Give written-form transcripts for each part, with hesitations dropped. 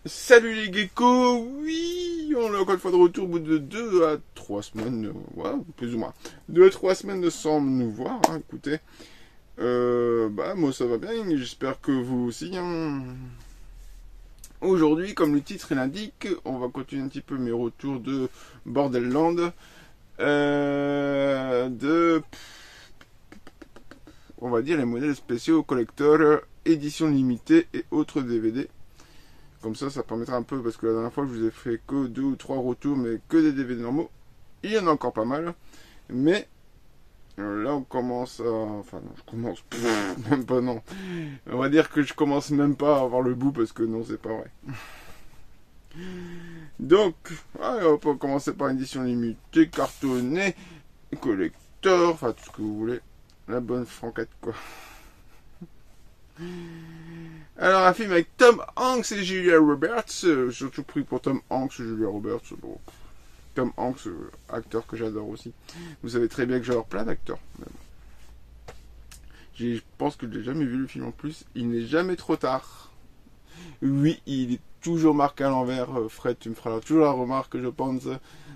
Salut les geckos, oui, on est encore une fois de retour au bout de 2 à 3 semaines, ouais, plus ou moins. 2 à 3 semaines sans nous voir, hein, écoutez. Moi ça va bien, j'espère que vous aussi. Hein. Aujourd'hui, comme le titre l'indique, on va continuer un petit peu mes retours de Borderland. De, on va dire, les modèles spéciaux, collector, édition limitée et autres DVD. Comme ça permettra un peu, parce que la dernière fois, je vous ai fait que 2 ou 3 retours, mais que des DVD normaux. Il y en a encore pas mal. Mais là, on commence à... Enfin, non, je commence... même pas, non. On va dire que je commence même pas à avoir le bout, parce que non, c'est pas vrai. Donc, allez, on peut commencer par une édition limitée, cartonnée, collector, enfin, tout ce que vous voulez. La bonne franquette, quoi. Alors, un film avec Tom Hanks et Julia Roberts, surtout pris pour Tom Hanks et Julia Roberts. Bon, Tom Hanks, acteur que j'adore aussi. Vous savez très bien que j'adore plein d'acteurs. Je pense que je n'ai jamais vu le film en plus. Il n'est jamais trop tard. Oui, il est toujours marqué à l'envers. Fred, tu me feras toujours la remarque, je pense.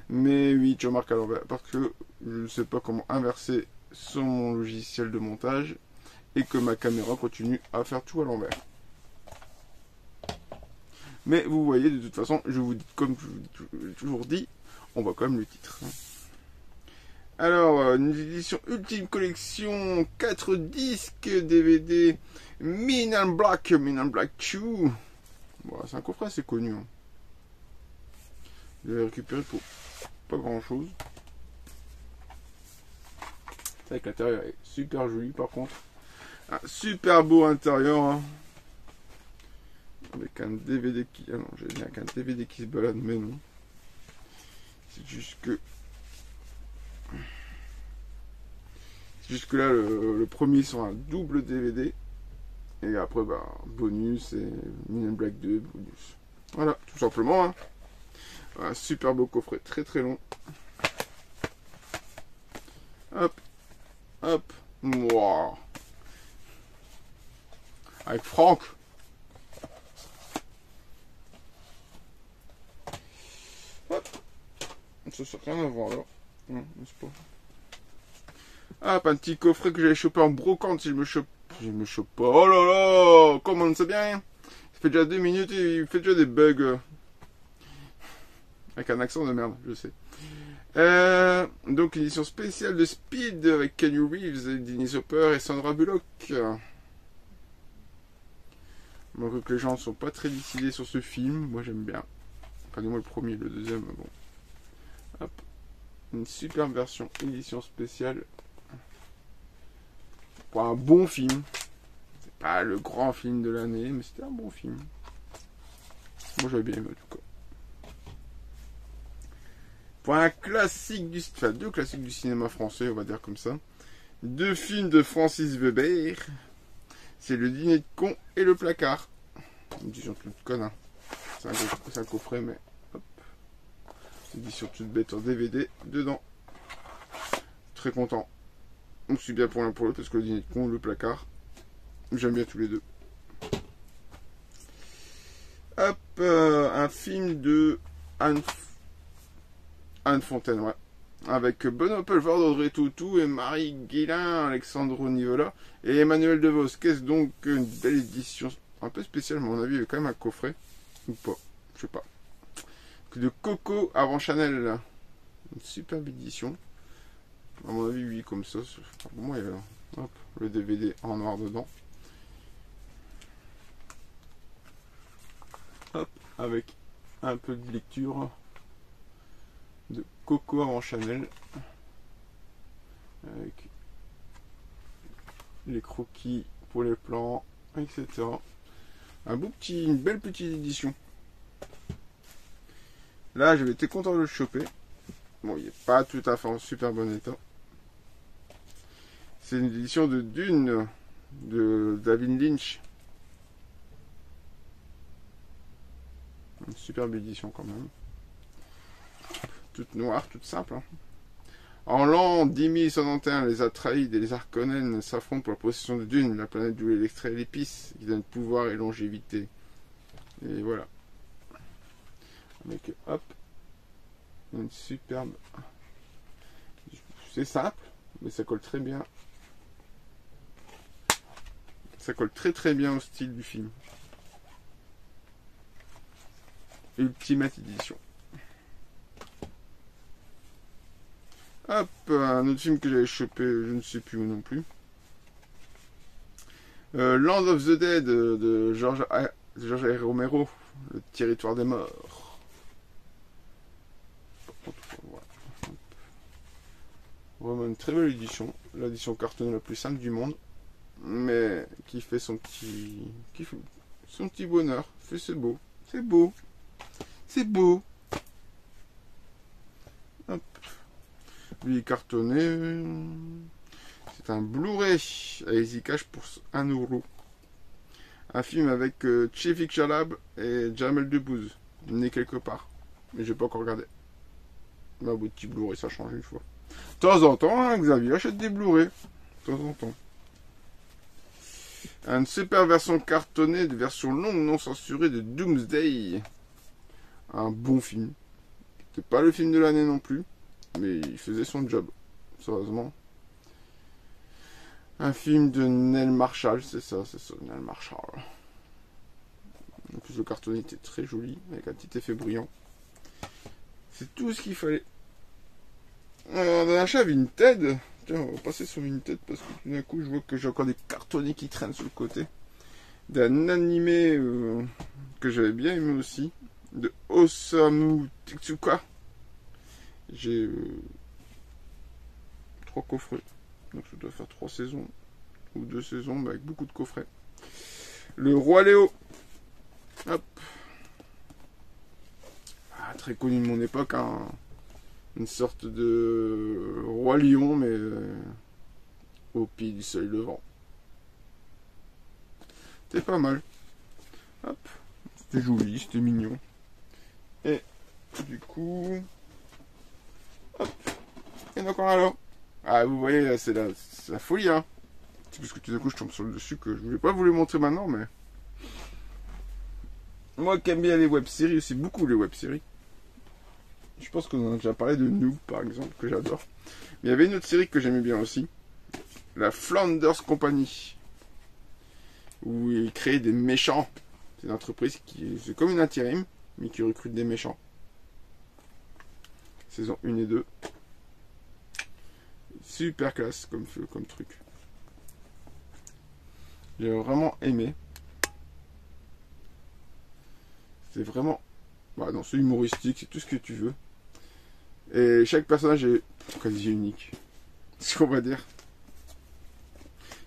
Mais oui, toujours marqué à l'envers. Parce que je ne sais pas comment inverser sur mon logiciel de montage. Et que ma caméra continue à faire tout à l'envers. Mais vous voyez, de toute façon, je vous dis, comme je vous l'ai toujours dit, on voit quand même le titre. Alors, une édition ultime collection, 4 disques DVD, Men in Black 2. Bon, c'est un coffret assez connu. Hein. Je l'ai récupéré pour pas grand chose. C'est vrai que l'intérieur est super joli par contre. Un super beau intérieur. Hein. Avec un DVD qui... Ah non, j'ai bien qu'un DVD qui se balade, mais non. C'est juste que... Jusque là, le premier sur un double DVD. Et après, bonus et Men in Black 2, bonus. Voilà, tout simplement. Hein. Un super beau coffret, très très long. Hop, hop, wow. Avec Franck. Hop. Ça sert rien à voir là. Non, n'est-ce pas. Hop, un petit coffret que j'avais chopé en brocante si je me chope. Je me chope pas. Oh là là, comment on ne sait bien. Ça fait déjà 2 minutes et il fait déjà des bugs. Avec un accent de merde, je sais. Donc, une édition spéciale de Speed avec Keanu Reeves, Dennis Hopper et Sandra Bullock. Donc, que les gens ne sont pas très décidés sur ce film. Moi, j'aime bien. Enfin, du moins le premier, le deuxième, bon. Hop. Une super version, édition spéciale. Pour un bon film. C'est pas le grand film de l'année, mais c'était un bon film. Moi, j'avais bien aimé, en tout cas. Pour un classique du... Enfin, 2 classiques du cinéma français, on va dire comme ça. 2 films de Francis Weber. C'est Le Dîner de con et Le Placard. Une édition toute conne, hein. C'est un coffret, mais... Hop. Édition toute bête en DVD dedans. Très content. On suit bien pour l'un pour l'autre parce que Le Dîner de con et Le Placard, j'aime bien tous les deux. Hop, un film de Anne Fontaine, ouais. Avec Benoît Poelvoorde, Audrey Tautou et Marie Guélin, Alexandre Nivola et Emmanuel DeVos. Qu'est-ce donc une belle édition, un peu spéciale, à mon avis, il y a quand même un coffret, ou pas, je sais pas. De Coco avant Chanel, là. Une superbe édition. À mon avis, oui, comme ça. Pour moi, il y a hop, le DVD en noir dedans. Hop, avec un peu de lecture de Coco avant Chanel. Avec les croquis pour les plans, etc. Une belle petite édition. Là, j'avais été content de le choper. Bon, il n'est pas tout à fait en super bon état. C'est une édition de Dune de David Lynch. Une superbe édition quand même. Toute noire, toute simple. Hein. En l'an 10.061, les Atreides et les Harkonnen s'affrontent pour la possession de Dune, la planète d'où est l'extrait et l'épice, qui donne pouvoir et longévité. Et voilà. Mais que hop, une superbe. C'est simple, mais ça colle très bien. Ça colle très bien au style du film. Ultimate Edition. Hop, un autre film que j'avais chopé, je ne sais plus où non plus. Land of the Dead de George A. Romero, le territoire des morts. Voilà. Vraiment une très belle édition, l'édition cartonnée la plus simple du monde, mais qui fait son petit bonheur. C'est beau, c'est beau, c'est beau. Hop. Lui cartonné. C'est un Blu-ray à Easy Cash pour 1€. Un film avec Tchefik Jalab et Jamel Debbouze, né quelque part. Mais j'ai pas encore regardé. Mais un beau petit Blu-ray, ça change une fois. De temps en temps, hein, Xavier achète des Blu-ray. De temps en temps. Une super version cartonnée, de version longue, non censurée de Doomsday. Un bon film. C'était pas le film de l'année non plus. Mais il faisait son job. Sérieusement. Un film de Neil Marshall, c'est ça, Neil Marshall. En plus, le cartonné était très joli, avec un petit effet brillant. C'est tout ce qu'il fallait. Un achat Vinted. Tiens, on va passer sur Vinted parce que tout d'un coup, je vois que j'ai encore des cartonnés qui traînent sur le côté. D'un animé que j'avais bien aimé aussi, de Osamu Tezuka. J'ai 3 coffrets. Donc ça doit faire 3 saisons ou 2 saisons, mais avec beaucoup de coffrets. Le Roi Léo. Hop. Ah, très connu de mon époque, hein. Une sorte de Roi Lion, mais au pied du soleil levant. C'était pas mal. Hop. C'était joli, c'était mignon. Et du coup... Hop. Il y en a encore un là. Ah, vous voyez, c'est la folie, hein. C'est parce que tout d'un coup, je tombe sur le dessus que je voulais pas vous les montrer maintenant, mais... Moi qui aime bien les web-séries, aussi beaucoup les web-séries. Je pense qu'on en a déjà parlé de Noob, par exemple, que j'adore. Mais il y avait une autre série que j'aimais bien aussi. La Flanders Company. Où ils créent des méchants. C'est une entreprise qui... C'est comme une intérim, mais qui recrute des méchants. Saison 1 et 2. Super classe comme truc. J'ai vraiment aimé. C'est vraiment... Bah non, c'est humoristique, c'est tout ce que tu veux. Et chaque personnage est quasi unique. C'est ce qu'on va dire.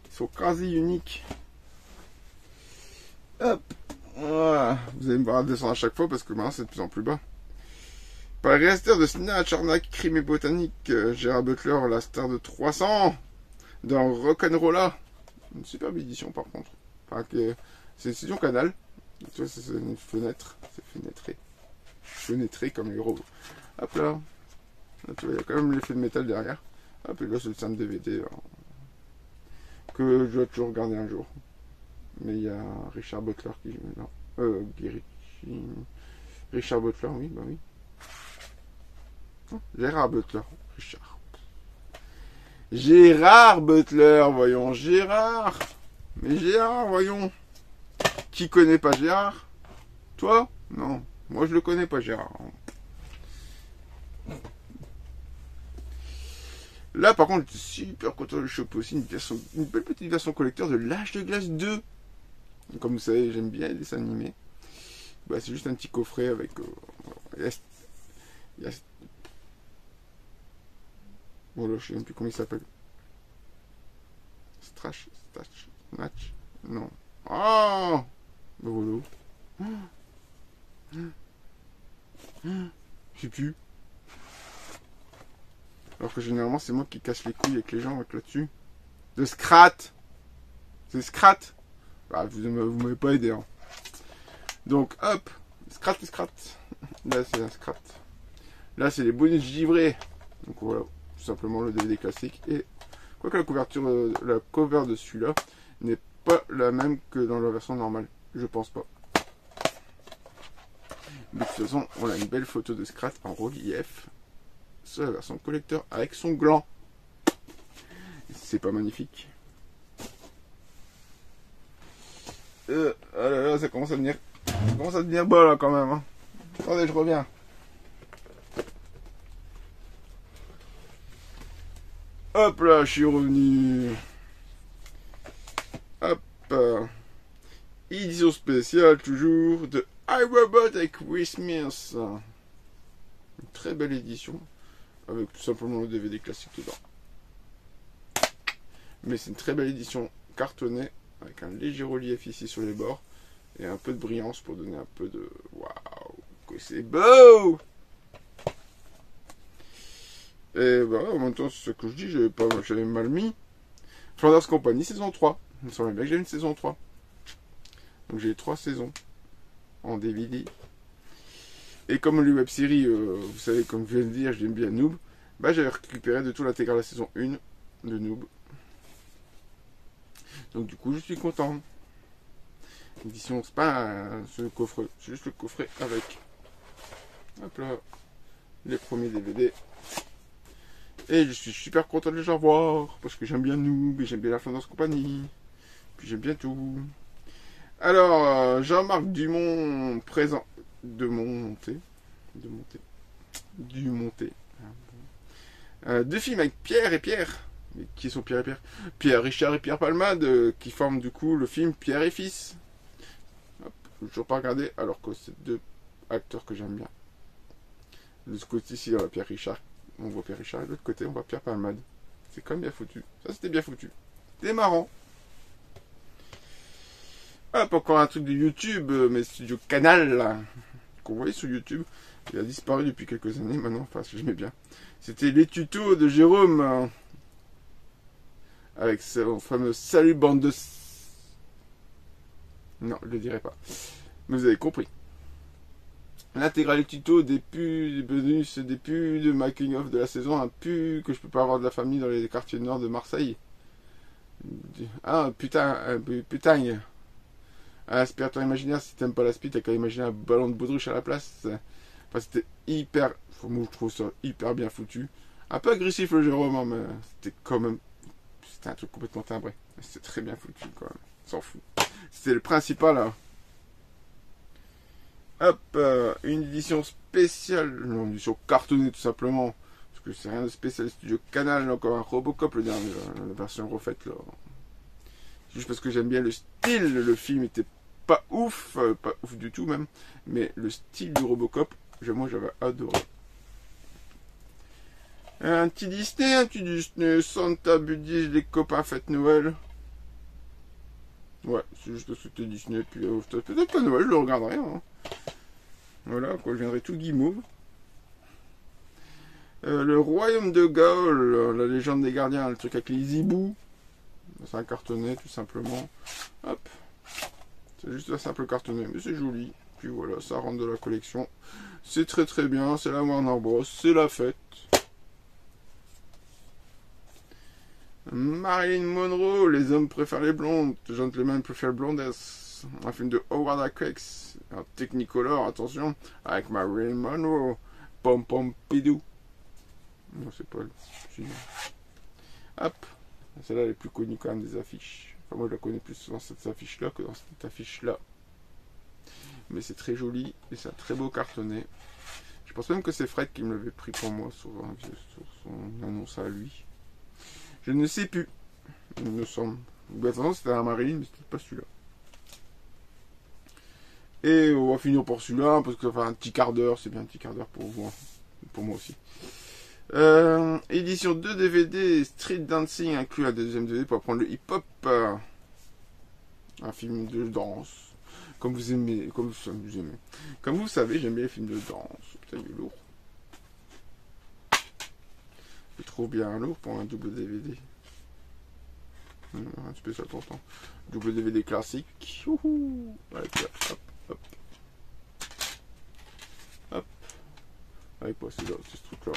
Ils sont quasi uniques. Hop. Voilà. Vous allez me voir descendre à chaque fois parce que maintenant c'est de plus en plus bas. Par les réalisateurs de Snatch, Arnaque, Crime et Botanique, Gérard Butler, la star de 300, dans Rock'n'Rolla. Une superbe édition par contre. Enfin, c'est une édition Canal. Tu vois, c'est une fenêtre. C'est fenêtré. Fenêtré comme les robots. Hop là. Là tu vois, il y a quand même l'effet de métal derrière. Hop, et là c'est le simple DVD que je dois toujours regarder un jour. Mais il y a Richard Butler qui joue là. Richard Butler, oui, bah oui. Gérard Butler. Richard. Gérard Butler, voyons. Gérard. Mais Gérard, voyons. Qui connaît pas Gérard? Toi? Non. Moi, je le connais pas, Gérard. Là, par contre, j'étais super content de choper aussi une belle petite version collector de L'Âge de Glace 2. Comme vous savez, j'aime bien les dessins animés. Bah, c'est juste un petit coffret avec... Voilà, je sais même plus comment il s'appelle. Snatch. Non. Oh, bah voilà. Je sais plus. Alors que généralement, c'est moi qui casse les couilles avec les gens avec là-dessus. De Scrat. C'est Scrat. Ah, vous m'avez pas aidé. Hein. Donc, hop. Scrat. Là, c'est un Scrat. Là, c'est les bonus givrés. Donc voilà. Tout simplement le DVD classique. Et quoique la cover de celui-là n'est pas la même que dans la version normale. Je pense pas. Mais de toute façon, on a une belle photo de Scrat en relief sur la version collector avec son gland. C'est pas magnifique. Ah là là, ça commence à devenir beau là quand même. Hein. Attendez, je reviens. Hop là, je suis revenu. Hop. Édition spéciale toujours de iRobot avec Will Smith. Une très belle édition. Avec tout simplement le DVD classique dedans. Mais c'est une très belle édition cartonnée. Avec un léger relief ici sur les bords. Et un peu de brillance pour donner un peu de... Waouh, que c'est beau! Et bah en même temps, c'est ce que je dis, j'avais mal mis. Flanders Company, saison 3. Il me semblait bien que j'ai une saison 3. Donc j'ai 3 saisons en DVD. Et comme les web-séries, vous savez, comme je viens de dire, j'aime bien Noob. Bah j'avais récupéré de tout l'intégral la saison 1 de Noob. Donc du coup, je suis content. Édition, c'est pas ce coffret, c'est juste le coffret avec. Hop là, les premiers DVD. Et je suis super content de les revoir, parce que j'aime bien Noob, et j'aime bien la Flanders Company, puis j'aime bien tout. Alors, Jean-Marc Dumont présent de Monté. Deux films avec Pierre et Pierre. Mais qui sont Pierre et Pierre? Pierre Richard et Pierre Palmade, qui forment du coup le film Pierre et Fils. Hop, je n'ai toujours pas regardé, alors que c'est deux acteurs que j'aime bien. De ce côté-ci, on voit Pierre Richard. On voit Pierre Richard, et de l'autre côté, on voit Pierre Palmade. C'est quand même bien foutu. Ça, c'était bien foutu. C'était marrant. Hop, encore un truc de YouTube, mais studio Canal, là, qu'on voyait sur YouTube. Il a disparu depuis quelques années maintenant, enfin, j'aimais bien. C'était les tutos de Jérôme, avec son fameux salut bande de... Non, je le dirai pas. Mais vous avez compris. L'intégralité tuto des pubs, des bonus, des pubs, de making of de la saison, un pub que je peux pas avoir de la famille dans les quartiers nord de Marseille. Ah, putain, putain. Un aspirateur imaginaire, si t'aimes pas l'aspirateur, t'as qu'à imaginer un ballon de baudruche à la place. Enfin, c'était hyper, moi je trouve ça hyper bien foutu. Un peu agressif le Jérôme, hein, mais c'était quand même, c'était un truc complètement timbré. C'était très bien foutu quand même, s'en fout. C'était le principal là. Hop, une édition spéciale, non, une édition cartonnée tout simplement. Parce que c'est rien de spécial, studio Canal, encore un Robocop le dernier, la version refaite là. Juste parce que j'aime bien le style, le film était pas ouf du tout même, mais le style du Robocop, moi j'avais adoré. Un petit Disney, Santa Buddies, les copains fête Noël. Ouais, c'est juste parce que c'était Disney, puis peut-être pas Noël, je le regarderai. Hein. Voilà, quoi, je viendrai tout guimauve. Le Royaume de Gaul, la légende des gardiens, le truc avec les hiboux. C'est un cartonnet tout simplement. Hop. C'est juste un simple cartonnet, mais c'est joli. Puis voilà, ça rentre de la collection. C'est très très bien, c'est la Warner Bros, c'est la fête. Marilyn Monroe, les hommes préfèrent les blondes, les gentlemen préfèrent blondesses. Un film de Howard Hawks, un Technicolor, attention, avec Marilyn Monroe. Pom pom pidou. Non, c'est pas le... Hop. Celle-là, elle est plus connue quand même des affiches. Enfin, moi, je la connais plus dans cette affiche-là que dans cette affiche-là. Mais c'est très joli et c'est un très beau cartonnet. Je pense même que c'est Fred qui me l'avait pris pour moi sur son annonce à lui. Je ne sais plus. Il me semble. De toute façon, c'était un Marilyn, mais c'était pas celui-là. Et on va finir par celui-là, parce que ça fait un petit quart d'heure. C'est bien un petit quart d'heure pour vous. Hein. Pour moi aussi. Édition 2 DVD Street Dancing inclut un deuxième DVD pour apprendre le hip-hop. Un film de danse. Comme vous aimez. Comme vous savez, j'aime bien les films de danse. Putain, il est lourd. Je trouve bien lourd pour un double DVD. Un spécial pourtant. Double DVD classique. Ouhou. Allez, hop, hop. Hop. Allez, quoi, c'est ce truc-là.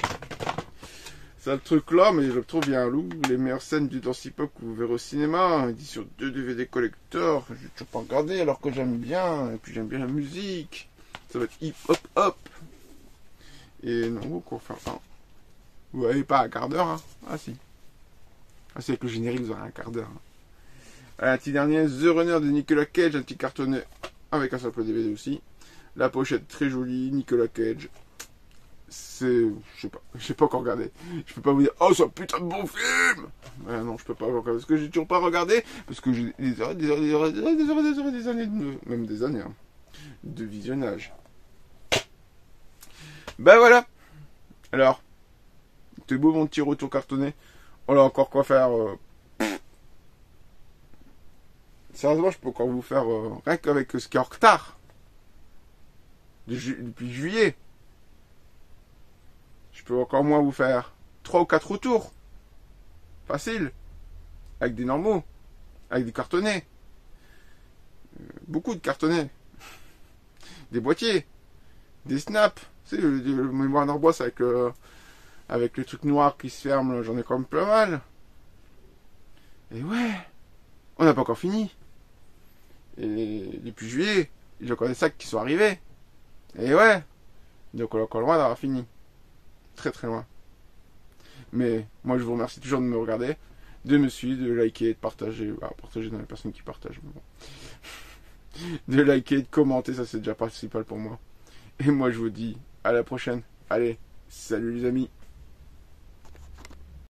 C'est le truc là, mais je le trouve bien lourd. Les meilleures scènes du dance hip-hop que vous verrez au cinéma. Édition 2 DVD collector. Je n'ai toujours pas regardé alors que j'aime bien. Et puis j'aime bien la musique. Ça va être hip hop hop. Et non, quoi faire un. Vous voyez pas un quart d'heure, hein. Ah si. Ah, c'est avec le générique, vous aurez un quart d'heure. Hein. Un petit dernier, The Runner de Nicolas Cage, un petit cartonnet avec un simple DVD aussi. La pochette très jolie, Nicolas Cage. C'est. Je sais pas encore regardé. Je peux pas vous dire, oh, c'est un putain de bon film! Non, je peux pas encore. Parce que j'ai toujours pas regardé. Parce que j'ai des heures, des années, même des années, hein, de visionnage. Ben voilà! Alors, c'est beau mon petit retour cartonné. On a encore quoi faire. Sérieusement, je peux encore vous faire rien qu'avec ce qui est en retard. Depuis juillet. Je peux encore moins vous faire 3 ou 4 retours. Facile. Avec des normaux. Avec des cartonnets. Beaucoup de cartonnets. Des boîtiers. Des snaps. Tu sais, le mémoire d'arboise avec le truc noir qui se ferme, j'en ai quand même pas mal. Et ouais. On n'a pas encore fini. Et depuis juillet, j'ai encore des sacs qui sont arrivés. Et ouais. Donc on est encore loin d'avoir fini. Très très loin. Mais moi je vous remercie toujours de me regarder, de me suivre, de liker, de partager. Partager dans les personnes qui partagent. Mais bon. De liker, de commenter, ça c'est déjà principal pour moi. Et moi je vous dis à la prochaine. Allez, salut les amis.